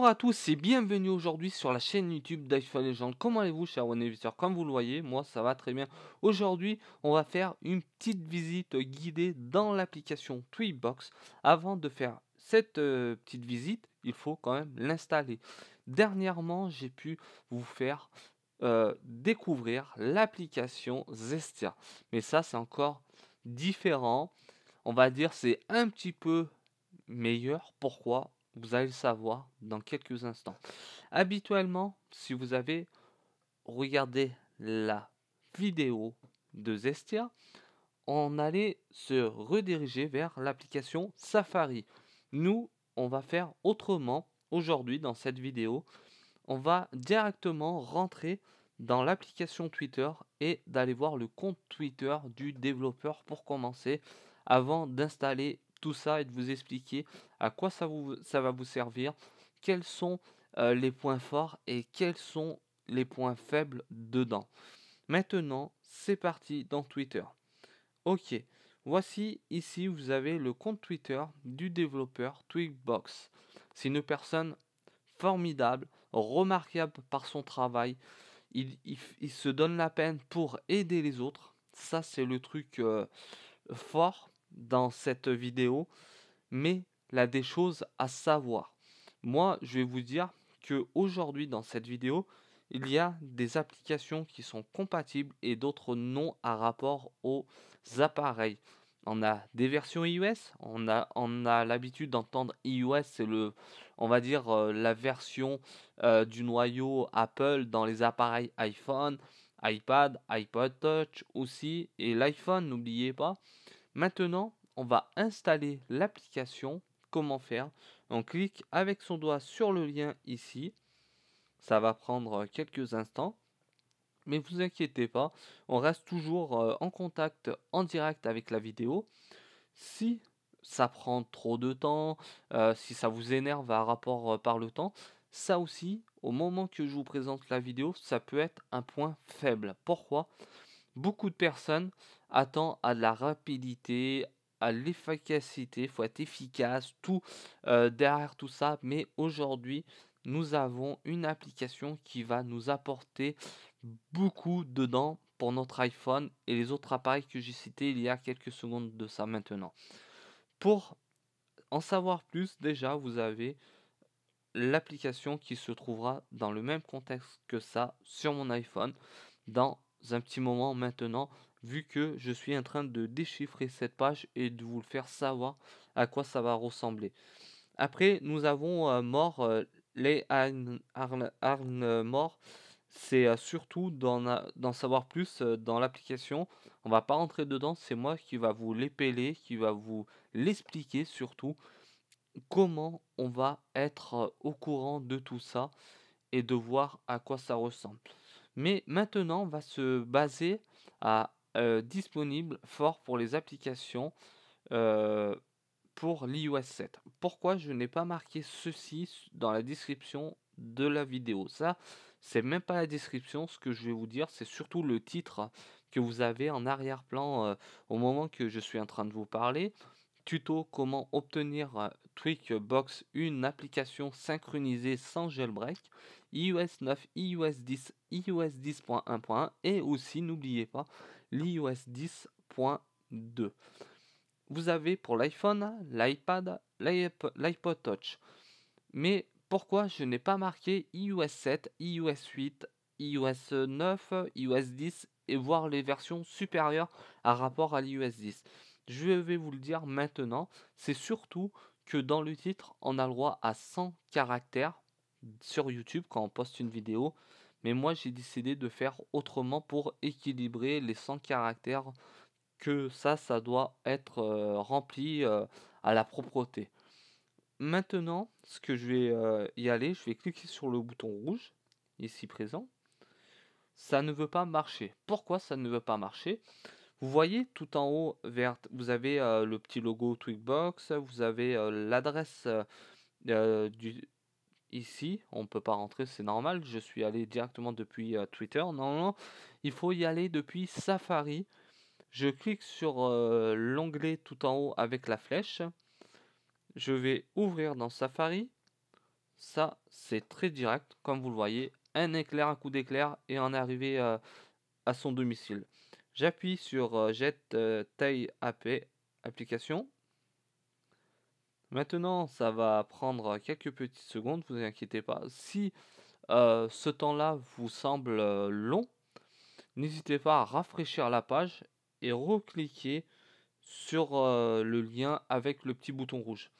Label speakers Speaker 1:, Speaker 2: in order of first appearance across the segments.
Speaker 1: Bonjour à tous et bienvenue aujourd'hui sur la chaîne YouTube d'iPhone Legend. Comment allez-vous, chers One Comme vous le voyez, moi ça va très bien. Aujourd'hui, on va faire une petite visite guidée dans l'application Tweetbox. Avant de faire cette petite visite, il faut quand même l'installer. Dernièrement, j'ai pu vous faire découvrir l'application Zestia. Mais ça, c'est encore différent. On va dire c'est un petit peu meilleur. Pourquoi? Vous allez le savoir dans quelques instants. Habituellement, si vous avez regardé la vidéo de Zestia, on allait se rediriger vers l'application Safari. Nous, on va faire autrement aujourd'hui dans cette vidéo. On va directement rentrer dans l'application Twitter et d'aller voir le compte Twitter du développeur pour commencer avant d'installer tout ça et de vous expliquer à quoi ça va vous servir, quels sont les points forts et quels sont les points faibles dedans. Maintenant, c'est parti dans Twitter. Ok, voici ici, vous avez le compte Twitter du développeur Tweakbox. C'est une personne formidable, remarquable par son travail. Il se donne la peine pour aider les autres. Ça, c'est le truc fort dans cette vidéo. Mais il a des choses à savoir. Moi, je vais vous dire que aujourd'hui, dans cette vidéo, il y a des applications qui sont compatibles et d'autres non à rapport aux appareils. On a des versions iOS, on a l'habitude d'entendre iOS, c'est on va dire, la version du noyau Apple dans les appareils iPhone, iPad, iPod Touch aussi, et l'iPhone, n'oubliez pas. Maintenant, on va installer l'application. Comment faire? On clique avec son doigt sur le lien ici. Ça va prendre quelques instants. Mais vous inquiétez pas, on reste toujours en contact en direct avec la vidéo. Si ça prend trop de temps, si ça vous énerve à rapport par le temps, ça aussi, au moment que je vous présente la vidéo, ça peut être un point faible. Pourquoi? Beaucoup de personnes attendent à la rapidité, à l'efficacité, il faut être efficace, tout derrière tout ça. Mais aujourd'hui, nous avons une application qui va nous apporter beaucoup dedans pour notre iPhone et les autres appareils que j'ai cités il y a quelques secondes de ça maintenant. Pour en savoir plus, déjà, vous avez l'application qui se trouvera dans le même contexte que ça sur mon iPhone dans un petit moment maintenant, vu que je suis en train de déchiffrer cette page et de vous le faire savoir à quoi ça va ressembler. Après, nous avons More, les More. C'est surtout d'en savoir plus dans l'application. On va pas rentrer dedans, c'est moi qui va vous l'épeler, qui va vous l'expliquer surtout comment on va être au courant de tout ça et de voir à quoi ça ressemble. Mais maintenant, on va se baser à disponible fort pour les applications euh, pour l'iOS 7. Pourquoi je n'ai pas marqué ceci dans la description de la vidéo? Ça, c'est même pas la description. Ce que je vais vous dire, c'est surtout le titre que vous avez en arrière-plan au moment que je suis en train de vous parler. Tuto comment obtenir Tweakbox, une application synchronisée sans jailbreak, iOS 9, iOS 10, iOS 10.1.1 et aussi n'oubliez pas l'iOS 10.2. Vous avez pour l'iPhone, l'iPad, l'iPod Touch. Mais pourquoi je n'ai pas marqué iOS 7, iOS 8, iOS 9, iOS 10 et voir les versions supérieures à rapport à l'iOS 10? Je vais vous le dire maintenant, c'est surtout que dans le titre, on a le droit à 100 caractères sur YouTube quand on poste une vidéo. Mais moi, j'ai décidé de faire autrement pour équilibrer les 100 caractères, que ça doit être rempli à la propreté. Maintenant, ce que je vais y aller, je vais cliquer sur le bouton rouge, ici présent. Ça ne veut pas marcher. Pourquoi ça ne veut pas marcher? Vous voyez tout en haut, verte, vous avez le petit logo Tweakbox, vous avez l'adresse du ici. On ne peut pas rentrer, c'est normal. Je suis allé directement depuis Twitter. Normalement, il faut y aller depuis Safari. Je clique sur l'onglet tout en haut avec la flèche. Je vais ouvrir dans Safari. Ça, c'est très direct, comme vous le voyez. Un éclair, un coup d'éclair et on est arrivé à son domicile. J'appuie sur Jet Tail application. Maintenant, ça va prendre quelques petites secondes, vous inquiétez pas. Si ce temps-là vous semble long, n'hésitez pas à rafraîchir la page et recliquer sur le lien avec le petit bouton rouge.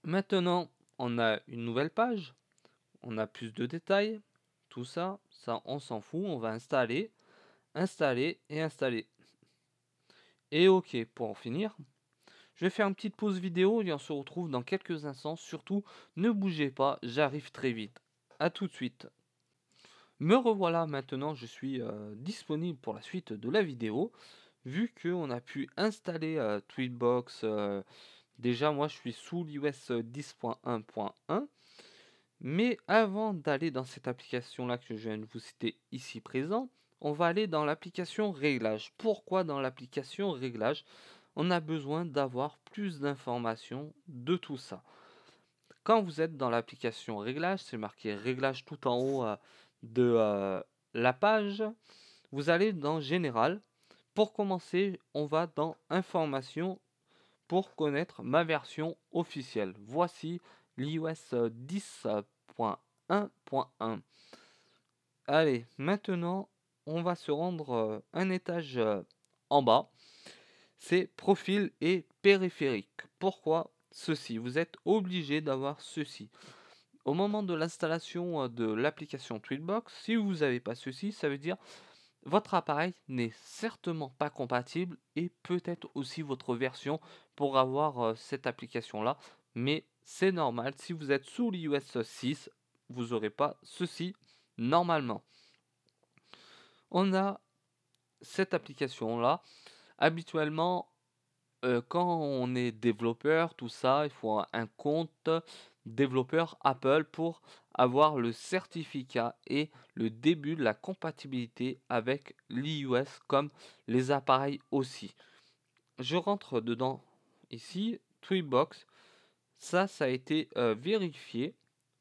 Speaker 1: Maintenant, on a une nouvelle page, on a plus de détails, tout ça, ça on s'en fout, on va installer, installer et installer. Et ok, pour en finir, je vais faire une petite pause vidéo et on se retrouve dans quelques instants. Surtout, ne bougez pas, j'arrive très vite. A tout de suite. Me revoilà maintenant, je suis disponible pour la suite de la vidéo. Vu qu'on a pu installer Tweetbox, déjà moi je suis sous l'iOS 10.1.1. Mais avant d'aller dans cette application-là que je viens de vous citer ici présent, on va aller dans l'application Réglages. Pourquoi dans l'application Réglages? On a besoin d'avoir plus d'informations de tout ça. Quand vous êtes dans l'application Réglages, c'est marqué Réglages tout en haut de la page. Vous allez dans Général. Pour commencer, on va dans Informations pour connaître ma version officielle. Voici l'iOS 10.1.1. Allez, maintenant, on va se rendre un étage en bas. C'est profil et périphérique. Pourquoi ceci? Vous êtes obligé d'avoir ceci. Au moment de l'installation de l'application Tweetbox, si vous n'avez pas ceci, ça veut dire votre appareil n'est certainement pas compatible et peut-être aussi votre version pour avoir cette application-là. Mais c'est normal, si vous êtes sous l'iOS 6, vous n'aurez pas ceci normalement. On a cette application-là. Habituellement, quand on est développeur, tout ça, il faut un compte développeur Apple pour avoir le certificat et le début de la compatibilité avec l'iOS comme les appareils aussi. Je rentre dedans ici, Tweetbox, ça a été vérifié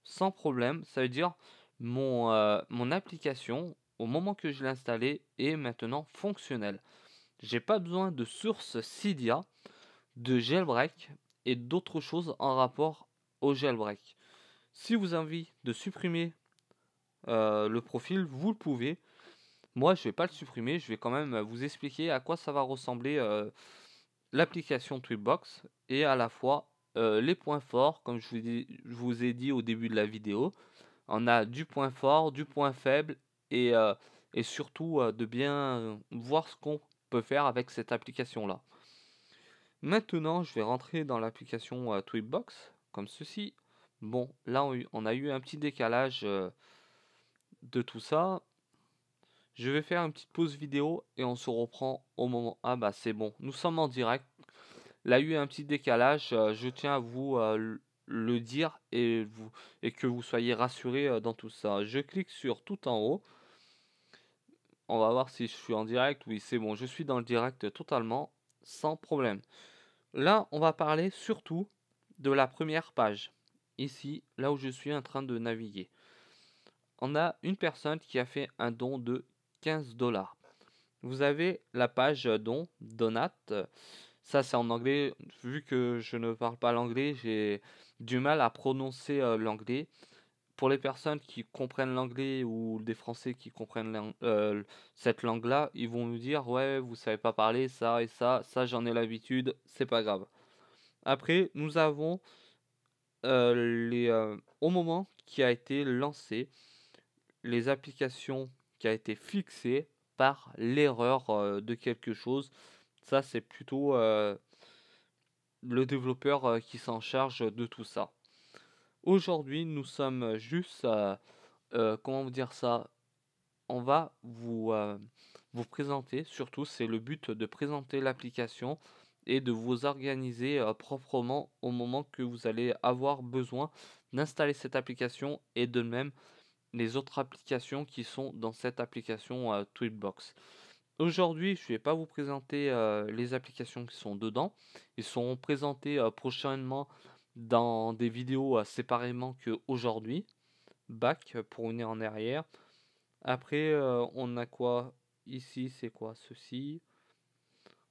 Speaker 1: sans problème. Ça veut dire mon application, au moment que je l'ai installée, est maintenant fonctionnelle. J'ai pas besoin de source Cydia, de jailbreak et d'autres choses en rapport au jailbreak. Si vous avez envie de supprimer le profil, vous le pouvez. Moi, je vais pas le supprimer, je vais quand même vous expliquer à quoi ça va ressembler l'application Tweetbox et à la fois les points forts, comme je vous ai dit au début de la vidéo. On a du point fort, du point faible et surtout de bien voir ce qu'on peut faire avec cette application-là. Maintenant, je vais rentrer dans l'application Tweetbox, comme ceci. Bon, là, on a eu un petit décalage de tout ça. Je vais faire une petite pause vidéo et on se reprend au moment. Ah bah c'est bon, nous sommes en direct. Là, il y a eu un petit décalage. Je tiens à vous le dire et que vous soyez rassurés dans tout ça. Je clique sur tout en haut. On va voir si je suis en direct. Oui, c'est bon, je suis dans le direct totalement, sans problème. Là, on va parler surtout de la première page. Ici, là où je suis en train de naviguer. On a une personne qui a fait un don de 15 $. Vous avez la page don, donate. Ça, c'est en anglais. Vu que je ne parle pas l'anglais, j'ai du mal à prononcer l'anglais. Pour les personnes qui comprennent l'anglais ou des Français qui comprennent cette langue-là, ils vont nous dire ouais, vous savez pas parler ça et ça, j'en ai l'habitude, c'est pas grave. Après, nous avons au moment qui a été lancé, les applications qui a été fixées par l'erreur de quelque chose. Ça, c'est plutôt le développeur qui s'en charge de tout ça. Aujourd'hui, nous sommes juste, comment vous dire ça, on va vous présenter, surtout c'est le but de présenter l'application et de vous organiser proprement au moment que vous allez avoir besoin d'installer cette application et de même les autres applications qui sont dans cette application Tweetbox. Aujourd'hui, je ne vais pas vous présenter les applications qui sont dedans. Ils seront présentés prochainement dans des vidéos séparément que aujourd'hui. Back pour revenir en arrière. Après, on a quoi ici? C'est quoi ceci?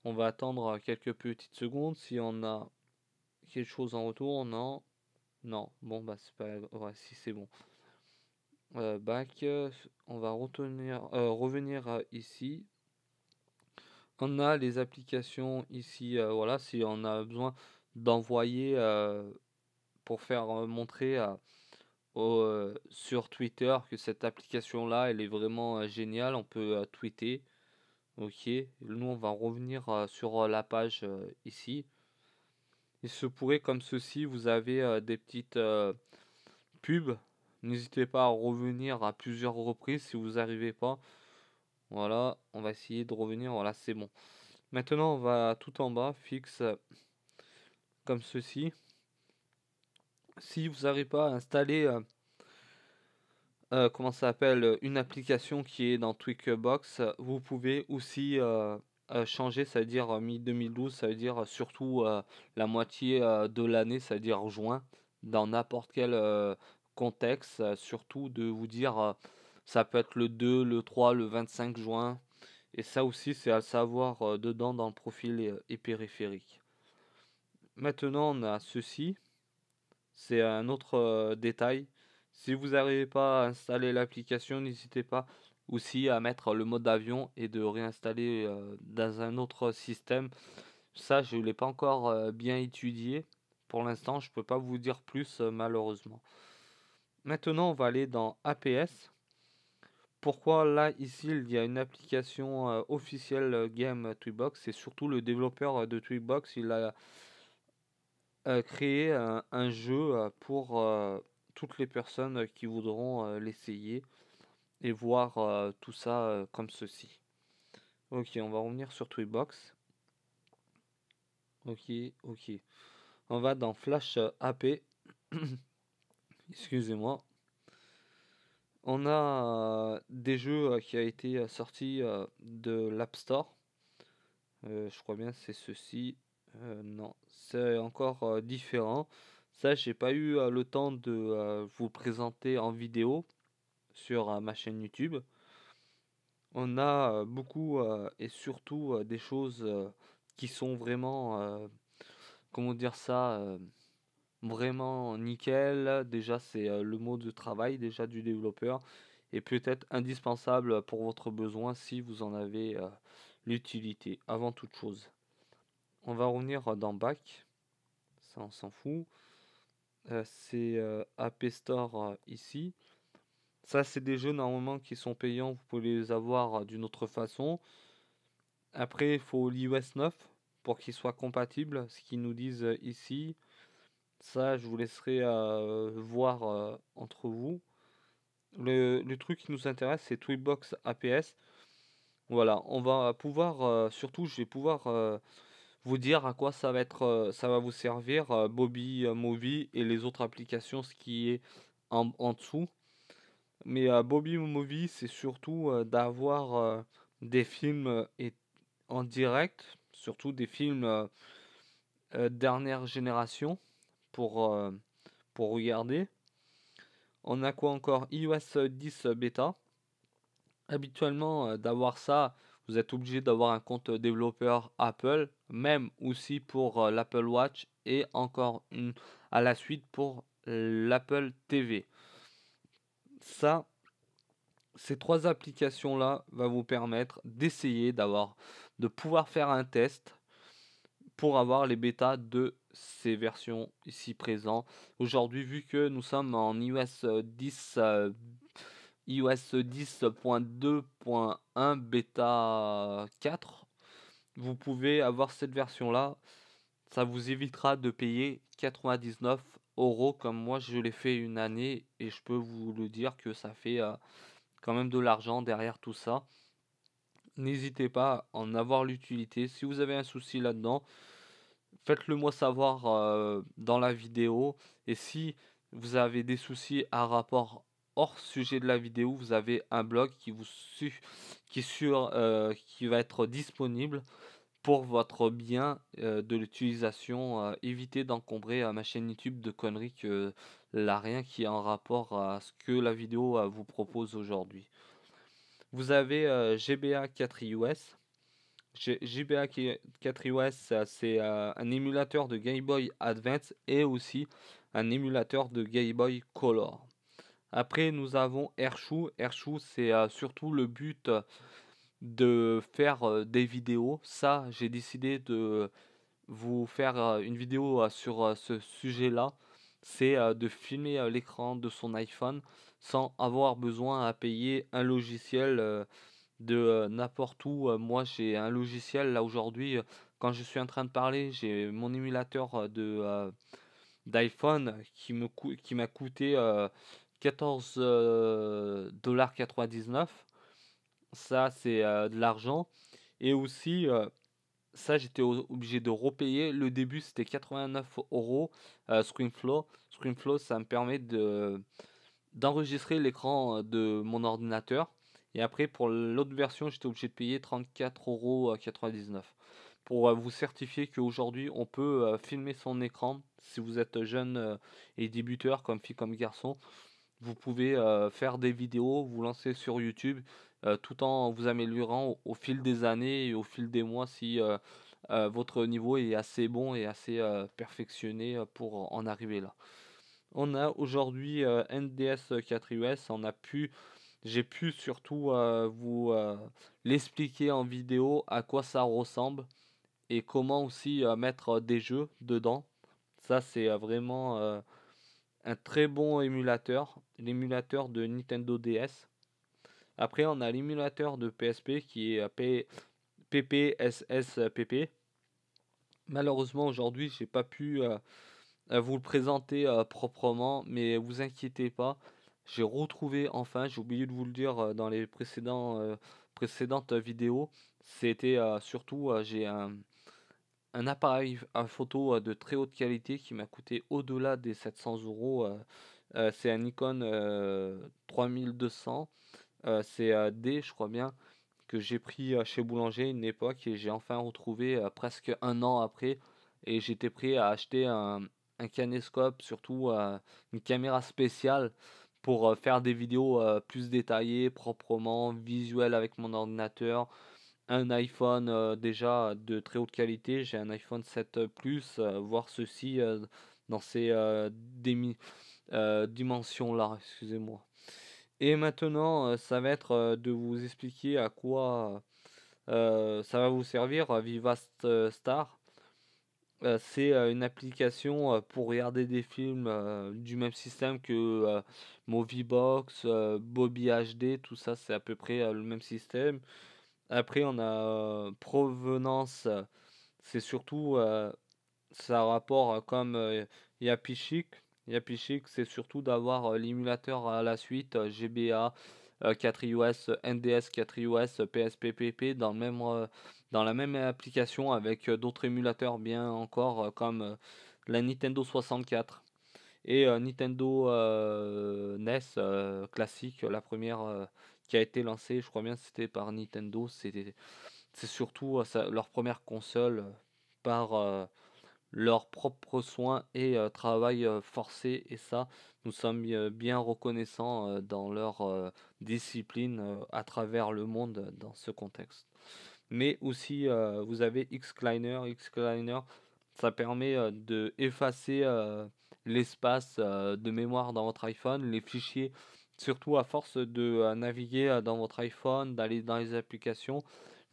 Speaker 1: On va attendre quelques petites secondes. Si on a quelque chose en retour, non. Non, bon, bah, c'est pas. Ouais, si c'est bon. Back, on va revenir ici. On a les applications ici, voilà, si on a besoin d'envoyer pour faire montrer sur Twitter que cette application-là, elle est vraiment géniale, on peut tweeter. Ok, nous on va revenir sur la page ici. Il se pourrait comme ceci, vous avez des petites pubs. N'hésitez pas à revenir à plusieurs reprises si vous n'arrivez pas. Voilà, on va essayer de revenir. Voilà, c'est bon. Maintenant, on va tout en bas, fixe comme ceci. Si vous n'arrivez pas à installer, comment ça s'appelle, une application qui est dans Tweakbox, vous pouvez aussi changer, ça veut dire mi-2012, ça veut dire surtout la moitié de l'année, ça veut dire juin, dans n'importe quel contexte, surtout de vous dire, ça peut être le 2, le 3, le 25 juin, et ça aussi c'est à savoir dedans dans le profil et périphérique. Maintenant on a ceci, c'est un autre détail. Si vous n'arrivez pas à installer l'application, n'hésitez pas aussi à mettre le mode avion et de réinstaller dans un autre système. Ça, je ne l'ai pas encore bien étudié. Pour l'instant, je ne peux pas vous dire plus malheureusement. Maintenant, on va aller dans APS. Pourquoi là, ici, il y a une application officielle Game Tweakbox. C'est surtout le développeur de Tweakbox. Il a créé un jeu pour toutes les personnes qui voudront l'essayer et voir tout ça comme ceci. Ok, on va revenir sur Tweakbox. Ok, ok. On va dans Flash AP. Excusez-moi. On a des jeux qui a été sortis de l'App Store. Je crois bien c'est ceci. Non, c'est encore différent. Ça, j'ai pas eu le temps de vous présenter en vidéo sur ma chaîne YouTube. On a beaucoup et surtout des choses qui sont vraiment, comment dire ça, vraiment nickel. Déjà, c'est le mot de travail déjà du développeur et peut-être indispensable pour votre besoin si vous en avez l'utilité avant toute chose. On va revenir dans Back, ça on s'en fout. C'est App Store ici. Ça, c'est des jeux normalement qui sont payants, vous pouvez les avoir d'une autre façon. Après, il faut l'iOS 9 pour qu'il soit compatible, ce qu'ils nous disent ici. Ça, je vous laisserai voir entre vous. Le truc qui nous intéresse, c'est Tweakbox APS. Voilà, on va pouvoir, surtout, je vais pouvoir vous dire à quoi ça va être, ça va vous servir, Bobby Movie et les autres applications, ce qui est en dessous. Mais Bobby Movie, c'est surtout d'avoir des films en direct, surtout des films dernière génération pour, euh, pour regarder. On a quoi encore? iOS 10 bêta. Habituellement, d'avoir ça, vous êtes obligé d'avoir un compte développeur Apple, même aussi pour l'Apple Watch et encore une à la suite pour l'Apple TV. Ça, ces trois applications-là vont vous permettre d'essayer de pouvoir faire un test pour avoir les bêtas de ces versions ici présentes. Aujourd'hui, vu que nous sommes en iOS 10, iOS 10.2.1 bêta 4, vous pouvez avoir cette version-là. Ça vous évitera de payer 99 € comme moi je l'ai fait une année et je peux vous le dire que ça fait quand même de l'argent derrière tout ça. N'hésitez pas à en avoir l'utilité. Si vous avez un souci là-dedans, faites-le moi savoir dans la vidéo. Et si vous avez des soucis à rapport hors sujet de la vidéo, vous avez un blog qui va être disponible pour votre bien de l'utilisation. Évitez d'encombrer ma chaîne YouTube de conneries que là rien qui est en rapport à ce que la vidéo vous propose aujourd'hui. Vous avez GBA 4iOS. GBA 4iOS, c'est un émulateur de Game Boy Advance et aussi un émulateur de Game Boy Color. Après, nous avons Airshoe. Airshoe, c'est surtout le but de faire des vidéos. Ça, j'ai décidé de vous faire une vidéo sur ce sujet-là. C'est de filmer l'écran de son iPhone sans avoir besoin à payer un logiciel de n'importe où. Moi, j'ai un logiciel là aujourd'hui. Quand je suis en train de parler, j'ai mon émulateur d'iPhone qui m'a coûté 14,99 $. Ça, c'est de l'argent. Et aussi, ça, j'étais obligé de repayer. Le début, c'était 89 euros. ScreenFlow. ScreenFlow, ça me permet d'enregistrer l'écran de mon ordinateur. Et après, pour l'autre version, j'étais obligé de payer 34,99 € pour vous certifier qu'aujourd'hui, on peut filmer son écran. Si vous êtes jeune et débuteur, comme fille, comme garçon, vous pouvez faire des vidéos, vous lancer sur YouTube, tout en vous améliorant au fil des années et au fil des mois si votre niveau est assez bon et assez perfectionné pour en arriver là. On a aujourd'hui NDS 4iOS. J'ai pu surtout vous l'expliquer en vidéo à quoi ça ressemble et comment aussi mettre des jeux dedans. Ça, c'est vraiment un très bon émulateur, l'émulateur de Nintendo DS. Après, on a l'émulateur de PSP qui est PPSSPP. Malheureusement, aujourd'hui, j'ai pas pu à vous le présenter proprement, mais vous inquiétez pas, j'ai retrouvé enfin, j'ai oublié de vous le dire dans les précédentes vidéos, c'était surtout, j'ai un appareil à photo de très haute qualité qui m'a coûté au-delà des 700 euros. C'est un Nikon 3200, c'est D, je crois bien, que j'ai pris chez Boulanger une époque et j'ai enfin retrouvé presque un an après. Et j'étais prêt à acheter un caméscope, surtout une caméra spéciale pour faire des vidéos plus détaillées, proprement, visuelles avec mon ordinateur. Un iPhone déjà de très haute qualité, j'ai un iPhone 7 Plus, voir ceci dans ces dimensions-là, excusez-moi. Et maintenant, ça va être de vous expliquer à quoi ça va vous servir. Vivast Star. C'est une application pour regarder des films du même système que Moviebox, Bobby HD, tout ça c'est à peu près le même système. Après on a Provenance, c'est surtout ça a rapport comme Yapichic. Yapichic, c'est surtout d'avoir l'émulateur à la suite GBA 4iOS, NDS 4iOS, PSPPP dans la même application avec d'autres émulateurs bien encore comme la Nintendo 64 et Nintendo NES classique, la première qui a été lancée, je crois bien c'était par Nintendo, c'est surtout leur première console par leurs propres soins et travail forcé, et ça nous sommes bien reconnaissants dans leur discipline à travers le monde dans ce contexte. Mais aussi vous avez Xcliner. Xcliner, ça permet de effacer l'espace de mémoire dans votre iPhone, les fichiers, surtout à force de naviguer dans votre iPhone, d'aller dans les applications,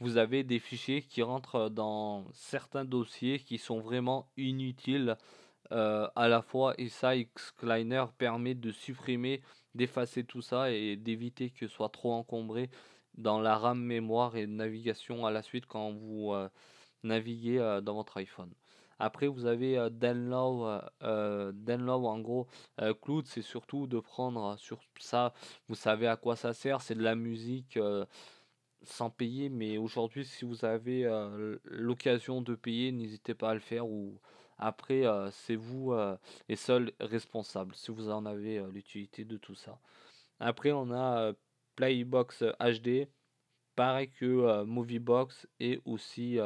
Speaker 1: vous avez des fichiers qui rentrent dans certains dossiers qui sont vraiment inutiles à la fois, et ça, Xcliner permet de supprimer, d'effacer tout ça et d'éviter que ce soit trop encombré dans la RAM mémoire et de navigation à la suite quand vous naviguer dans votre iPhone. Après, vous avez Download, Download en gros, Cloud, c'est surtout de prendre sur ça, vous savez à quoi ça sert, c'est de la musique sans payer, mais aujourd'hui, si vous avez l'occasion de payer, n'hésitez pas à le faire, ou après, c'est vous les seuls responsables, si vous en avez l'utilité de tout ça. Après, on a Playbox HD, pareil que Moviebox et aussi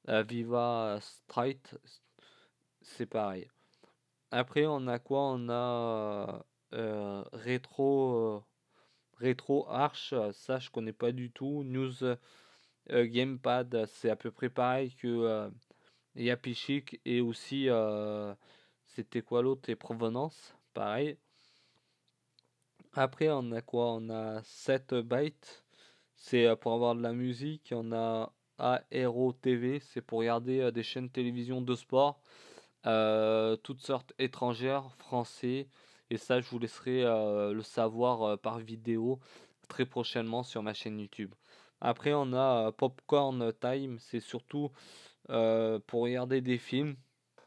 Speaker 1: Viva Strike, c'est pareil. Après, on a quoi? On a Retro Arch, ça je connais pas du tout. News Gamepad, c'est à peu près pareil que Yappy Chic et aussi c'était quoi l'autre? Et Provenance, pareil. Après, on a quoi? On a 7 bytes, c'est pour avoir de la musique. On a Aero TV, c'est pour regarder des chaînes de télévision de sport, toutes sortes étrangères, français. Et ça, je vous laisserai le savoir par vidéo très prochainement sur ma chaîne YouTube. Après, on a Popcorn Time, c'est surtout pour regarder des films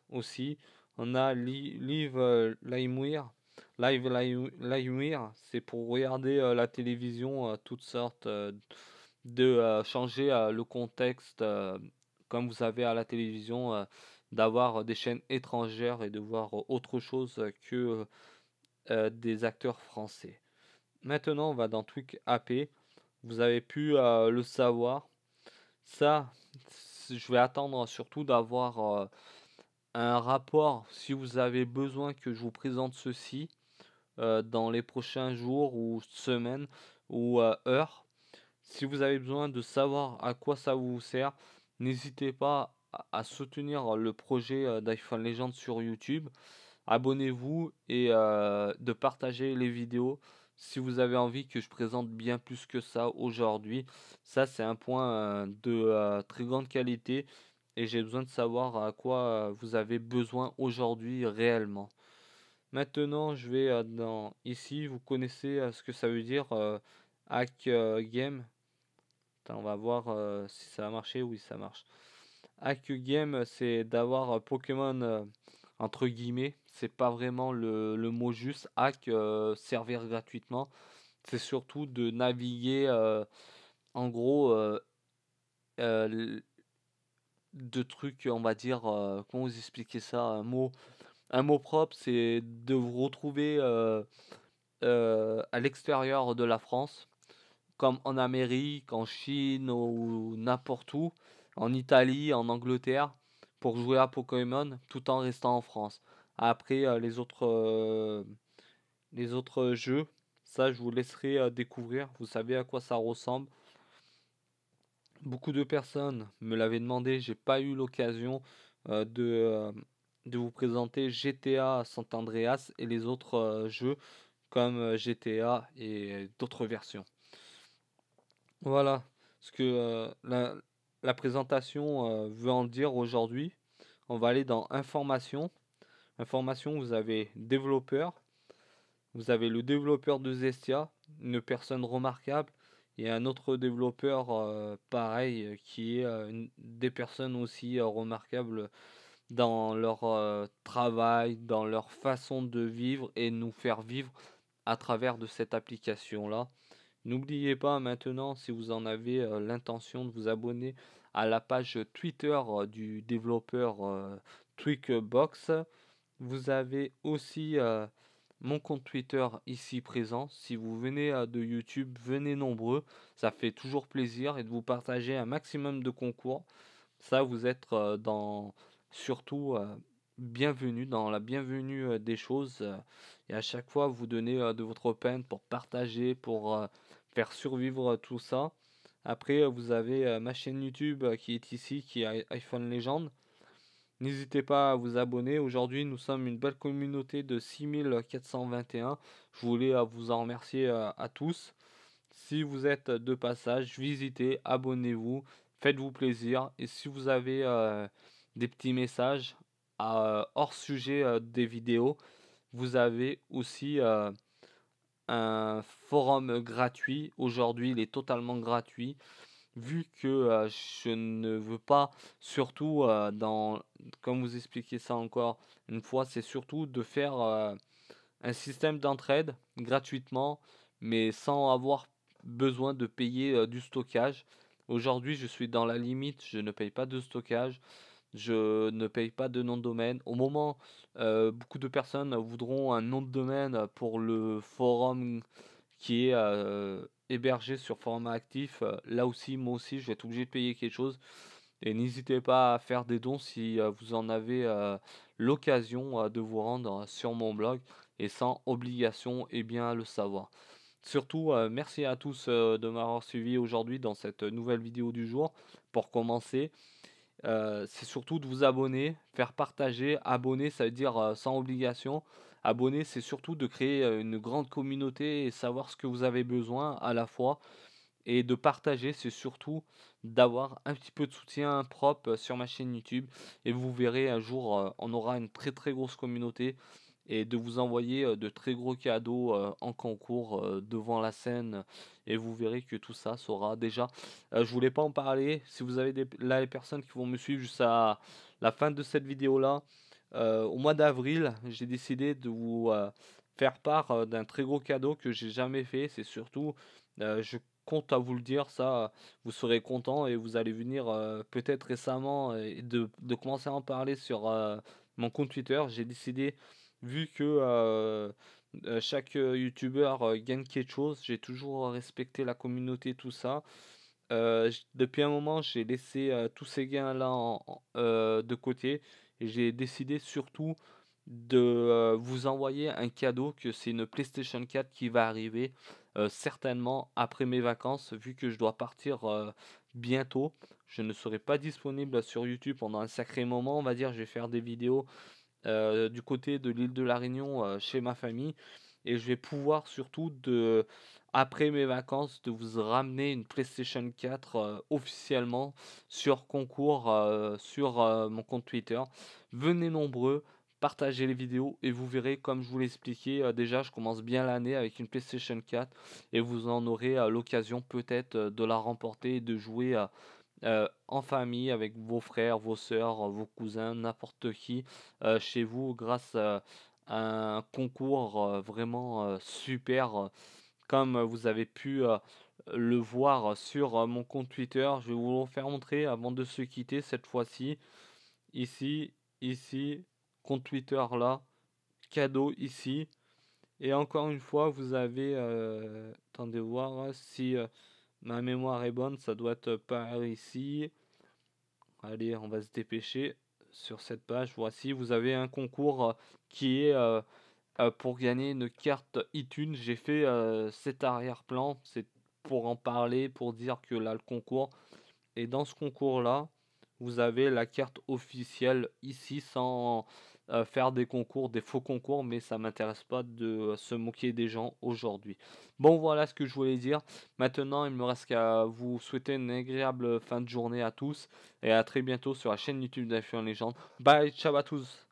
Speaker 1: aussi. On a LiveWire, c'est pour regarder la télévision, toutes sortes, de changer le contexte, comme vous avez à la télévision, d'avoir des chaînes étrangères et de voir autre chose que des acteurs français. Maintenant, on va dans Twitch AP. Vous avez pu le savoir. Ça, je vais attendre surtout d'avoir un rapport si vous avez besoin que je vous présente ceci dans les prochains jours ou semaines ou heures. Si vous avez besoin de savoir à quoi ça vous sert, n'hésitez pas à soutenir le projet d'iPhone Legend sur YouTube. Abonnez-vous et de partager les vidéos si vous avez envie que je présente bien plus que ça aujourd'hui. Ça, c'est un point de très grande qualité et j'ai besoin de savoir à quoi vous avez besoin aujourd'hui réellement. Maintenant, je vais dans ici. Vous connaissez ce que ça veut dire hack game. Attends, on va voir si ça a marché. Oui, ça marche. Hack game, c'est d'avoir Pokémon entre guillemets. C'est pas vraiment le mot juste. Hack, servir gratuitement. C'est surtout de naviguer en gros euh, de trucs, on va dire, comment vous expliquer ça, un mot propre, c'est de vous retrouver à l'extérieur de la France, comme en Amérique, en Chine ou n'importe où, en Italie, en Angleterre, pour jouer à Pokémon tout en restant en France. Après, les autres jeux, ça je vous laisserai découvrir, vous savez à quoi ça ressemble. Beaucoup de personnes me l'avaient demandé, j'ai pas eu l'occasion de vous présenter GTA San Andreas et les autres jeux comme GTA et d'autres versions. Voilà ce que la présentation veut en dire aujourd'hui. On va aller dans Information. Information, vous avez développeur, vous avez le développeur de Zestia, une personne remarquable, et un autre développeur pareil, qui est des personnes aussi remarquables dans leur travail, dans leur façon de vivre et nous faire vivre à travers de cette application-là. N'oubliez pas maintenant, si vous en avez l'intention de vous abonner à la page Twitter du développeur Tweakbox. Vous avez aussi mon compte Twitter ici présent. Si vous venez de YouTube, venez nombreux. Ça fait toujours plaisir et de vous partager un maximum de concours. Ça, vous êtes surtout bienvenue dans la bienvenue des choses. Et à chaque fois, vous donnez de votre peine pour partager, pour faire survivre tout ça. Après, vous avez ma chaîne YouTube qui est ici, qui est iPhone Legend. N'hésitez pas à vous abonner. Aujourd'hui, nous sommes une belle communauté de 6421. Je voulais vous en remercier à tous. Si vous êtes de passage, visitez, abonnez-vous, faites-vous plaisir. Et si vous avez des petits messages hors sujet des vidéos, vous avez aussi un forum gratuit. Aujourd'hui, il est totalement gratuit. Vu que je ne veux pas, surtout comme vous expliquez ça encore une fois, c'est surtout de faire un système d'entraide gratuitement, mais sans avoir besoin de payer du stockage. Aujourd'hui, je suis dans la limite, je ne paye pas de stockage, je ne paye pas de nom de domaine. Au moment, beaucoup de personnes voudront un nom de domaine pour le forum qui est hébergé sur format actif. Là aussi, moi aussi, je vais être obligé de payer quelque chose. Et n'hésitez pas à faire des dons si vous en avez l'occasion de vous rendre sur mon blog et sans obligation et bien le savoir. Surtout, merci à tous de m'avoir suivi aujourd'hui dans cette nouvelle vidéo du jour. Pour commencer, c'est surtout de vous abonner, faire partager. Abonner, ça veut dire sans obligation. Abonner, c'est surtout de créer une grande communauté et savoir ce que vous avez besoin à la fois. Et de partager, c'est surtout d'avoir un petit peu de soutien propre sur ma chaîne YouTube. Et vous verrez un jour, on aura une très très grosse communauté. Et de vous envoyer de très gros cadeaux en concours devant la scène. Et vous verrez que tout ça sera déjà. Je voulais pas en parler. Si vous avez là les personnes qui vont me suivre jusqu'à la fin de cette vidéo là, au mois d'avril, j'ai décidé de vous faire part d'un très gros cadeau que j'ai jamais fait. C'est surtout, je compte à vous le dire, ça, vous serez content et vous allez venir peut-être récemment et de commencer à en parler sur mon compte Twitter. J'ai décidé, vu que chaque youtubeur gagne quelque chose, j'ai toujours respecté la communauté, tout ça. Depuis un moment, j'ai laissé tous ces gains-là de côté et j'ai décidé surtout de vous envoyer un cadeau, que c'est une PlayStation 4 qui va arriver certainement après mes vacances, vu que je dois partir bientôt. Je ne serai pas disponible sur YouTube pendant un sacré moment, on va dire. Je vais faire des vidéos du côté de l'île de la Réunion chez ma famille et je vais pouvoir surtout après mes vacances de vous ramener une PlayStation 4 officiellement sur concours sur mon compte Twitter. Venez nombreux, partagez les vidéos et vous verrez, comme je vous l'ai expliqué, déjà je commence bien l'année avec une PlayStation 4 et vous en aurez l'occasion peut-être de la remporter et de jouer en famille avec vos frères, vos sœurs, vos cousins, n'importe qui chez vous grâce à un concours vraiment super comme vous avez pu le voir sur mon compte Twitter. Je vais vous le faire montrer avant de se quitter cette fois-ci. Ici, ici, compte Twitter là, cadeau ici. Et encore une fois, vous avez, attendez voir si ma mémoire est bonne, ça doit être par ici. Allez, on va se dépêcher sur cette page. Voici, vous avez un concours qui est pour gagner une carte iTunes. J'ai fait cet arrière-plan, c'est pour en parler, pour dire que là, le concours. Et dans ce concours-là, vous avez la carte officielle ici sans faire des concours, des faux concours, mais ça m'intéresse pas de se moquer des gens aujourd'hui. Bon, voilà ce que je voulais dire. Maintenant, il me reste qu'à vous souhaiter une agréable fin de journée à tous et à très bientôt sur la chaîne YouTube d'F1 Légende. Bye, ciao à tous.